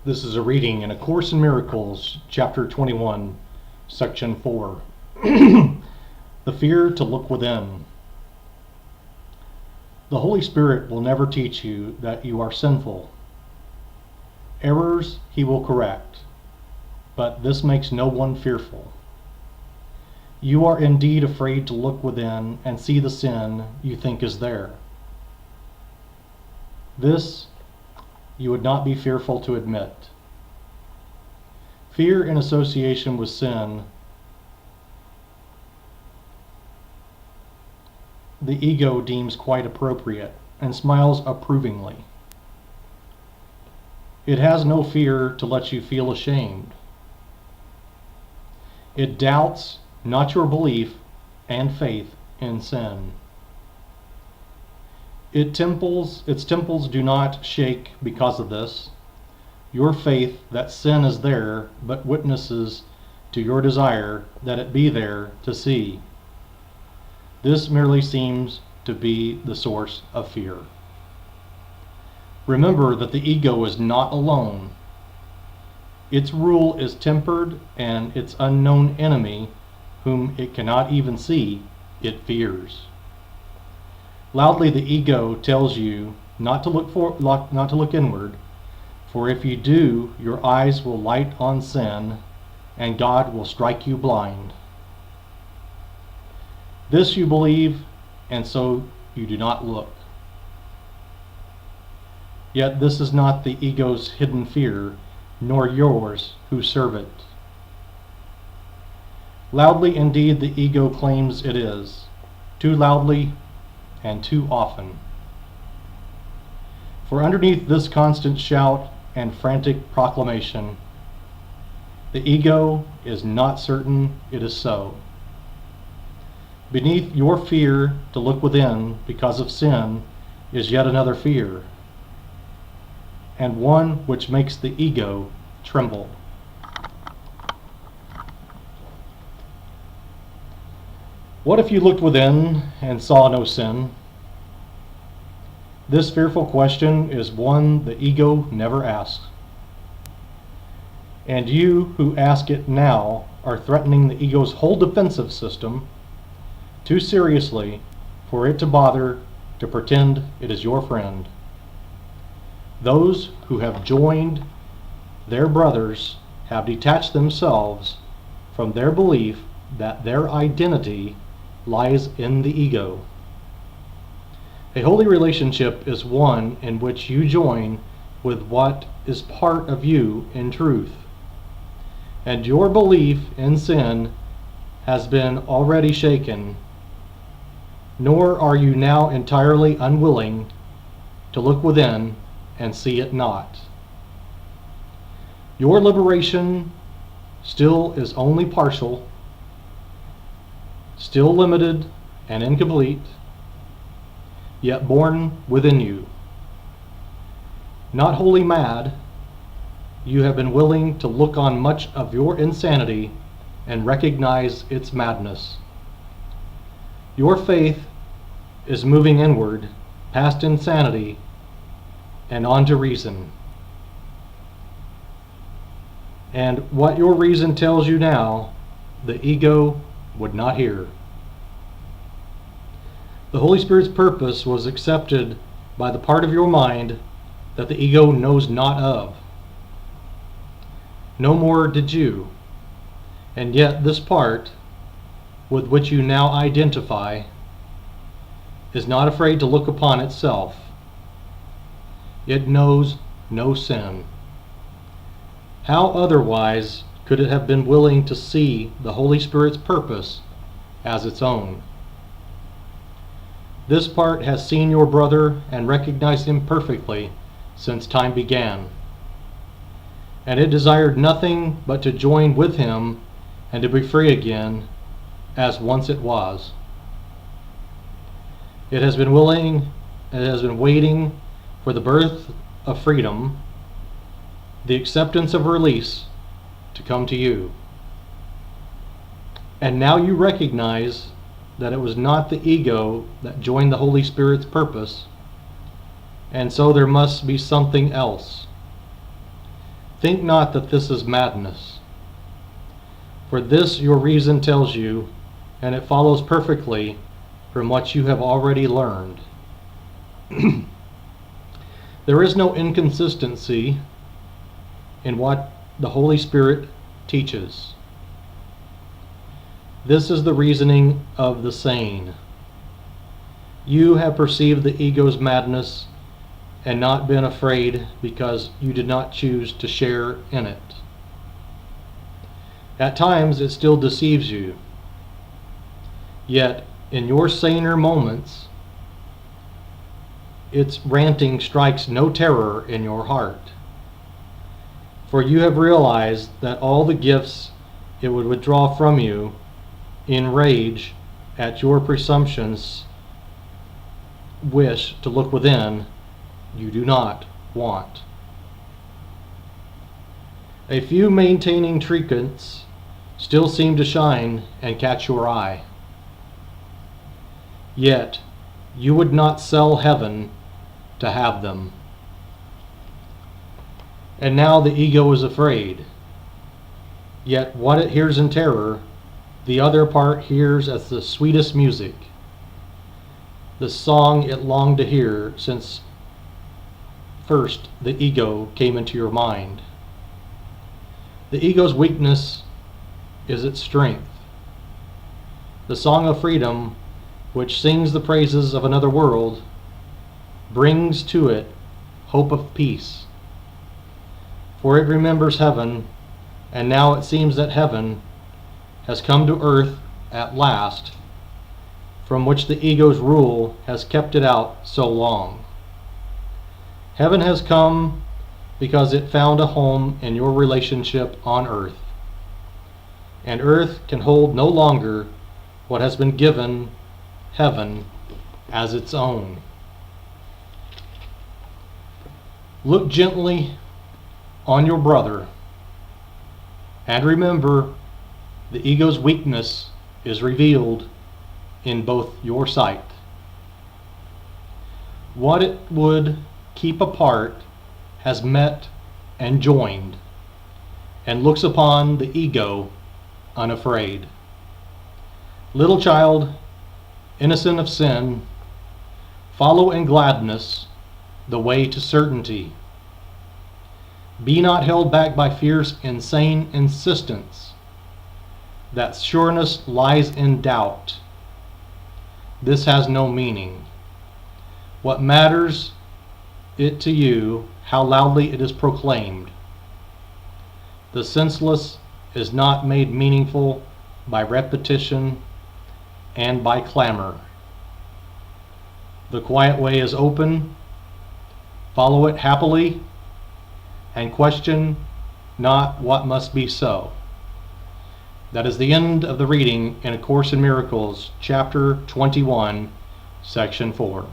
This is a reading in A Course in Miracles, Chapter 21, Section 4. The fear to look within. The Holy Spirit will never teach you that you are sinful. Errors he will correct, but this makes no one fearful. You are indeed afraid to look within and see the sin you think is there. This you would not be fearful to admit. Fear in association with sin, the ego deems quite appropriate and smiles approvingly. It has no fear to let you feel ashamed. It doubts not your belief and faith in sin. Its temples do not shake because of this. Your faith that sin is there but witnesses to your desire that it be there to see. This merely seems to be the source of fear. Remember that the ego is not alone. Its rule is tempered, and its unknown enemy, whom it cannot even see, it fears. Loudly the ego tells you not to look inward, for if you do, your eyes will light on sin, and God will strike you blind. This you believe, and so you do not look. Yet this is not the ego's hidden fear, nor yours who serve it. Loudly indeed the ego claims it is, too loudly and too often. For underneath this constant shout and frantic proclamation, the ego is not certain it is so. Beneath your fear to look within because of sin is yet another fear, and one which makes the ego tremble. What if you looked within and saw no sin? This fearful question is one the ego never asks. And you who ask it now are threatening the ego's whole defensive system too seriously for it to bother to pretend it is your friend. Those who have joined their brothers have detached themselves from their belief that their identity lies in the ego. A holy relationship is one in which you join with what is part of you in truth. And your belief in sin has been already shaken, nor are you now entirely unwilling to look within and see it not. Your liberation still is only partial, still limited and incomplete, yet born within you. Not wholly mad, you have been willing to look on much of your insanity and recognize its madness. Your faith is moving inward, past insanity, and on to reason. And what your reason tells you now, the ego would not hear. The Holy Spirit's purpose was accepted by the part of your mind that the ego knows not of. No more did you, and yet this part, with which you now identify, is not afraid to look upon itself. It knows no sin. How otherwise could it have been willing to see the Holy Spirit's purpose as its own? This part has seen your brother and recognized him perfectly since time began, and it desired nothing but to join with him and to be free again as once it was. It has been waiting for the birth of freedom, the acceptance of release to come to you. And now you recognize that it was not the ego that joined the Holy Spirit's purpose, and so there must be something else. Think not that this is madness. For this your reason tells you, and it follows perfectly from what you have already learned. There is no inconsistency in what the Holy Spirit teaches. This is the reasoning of the sane. You have perceived the ego's madness and not been afraid because you did not choose to share in it. At times it still deceives you, yet in your saner moments its ranting strikes no terror in your heart, for you have realized that all the gifts it would withdraw from you in rage at your presumptions wish to look within, you do not want. A few maintaining trinkets still seem to shine and catch your eye. Yet you would not sell heaven to have them. And now the ego is afraid. Yet what it hears in terror, the other part hears as the sweetest music, the song it longed to hear since first the ego came into your mind. The ego's weakness is its strength. The song of freedom, which sings the praises of another world, brings to it hope of peace. For it remembers heaven, and now it seems that heaven has come to earth at last, from which the ego's rule has kept it out so long. Heaven has come because it found a home in your relationship on earth, and earth can hold no longer what has been given heaven as its own. Look gently on your brother, and remember the ego's weakness is revealed in both your sight. What it would keep apart has met and joined, and looks upon the ego unafraid. Little child, innocent of sin, follow in gladness the way to certainty. Be not held back by fear's insane insistence that sureness lies in doubt. This has no meaning. What matters it to you how loudly it is proclaimed? The senseless is not made meaningful by repetition and by clamor. The quiet way is open. Follow it happily, and question not what must be so. That is the end of the reading in A Course in Miracles, chapter 21, section 4.